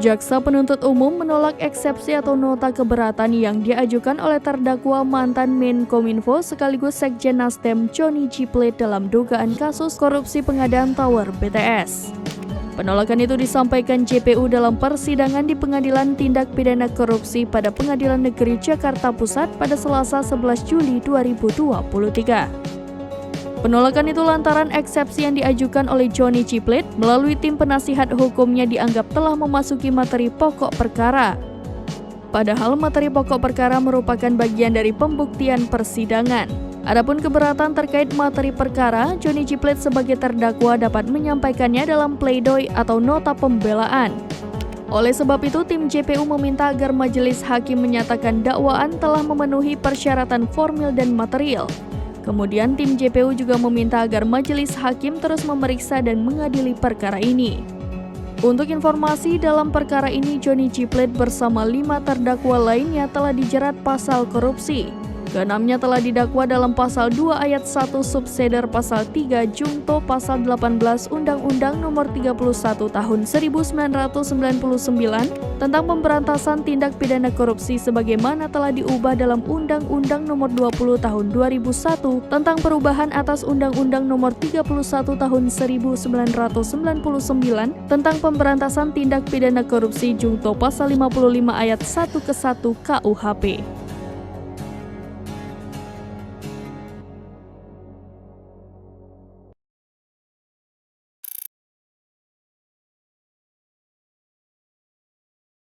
Jaksa penuntut umum menolak eksepsi atau nota keberatan yang diajukan oleh terdakwa mantan Menkominfo sekaligus Sekjen Nasdem Johnny G. Plate dalam dugaan kasus korupsi pengadaan tower BTS. Penolakan itu disampaikan JPU dalam persidangan di Pengadilan Tindak Pidana Korupsi pada Pengadilan Negeri Jakarta Pusat pada Selasa 11 Juli 2023. Penolakan itu lantaran eksepsi yang diajukan oleh Johnny G. Plate melalui tim penasihat hukumnya dianggap telah memasuki materi pokok perkara. Padahal materi pokok perkara merupakan bagian dari pembuktian persidangan. Adapun keberatan terkait materi perkara, Johnny G. Plate sebagai terdakwa dapat menyampaikannya dalam pledoi atau nota pembelaan. Oleh sebab itu, tim JPU meminta agar majelis hakim menyatakan dakwaan telah memenuhi persyaratan formil dan material. Kemudian tim JPU juga meminta agar majelis hakim terus memeriksa dan mengadili perkara ini. Untuk informasi, dalam perkara ini Johnny G. Plate bersama 5 terdakwa lainnya telah dijerat pasal korupsi. Keenamnya telah didakwa dalam pasal 2 ayat 1 subseder pasal 3 Jungto pasal 18 Undang-Undang Nomor 31 Tahun 1999 tentang pemberantasan tindak pidana korupsi sebagaimana telah diubah dalam Undang-Undang Nomor 20 Tahun 2001 tentang perubahan atas Undang-Undang Nomor 31 Tahun 1999 tentang pemberantasan tindak pidana korupsi Jungto pasal 55 ayat 1 ke 1 KUHP.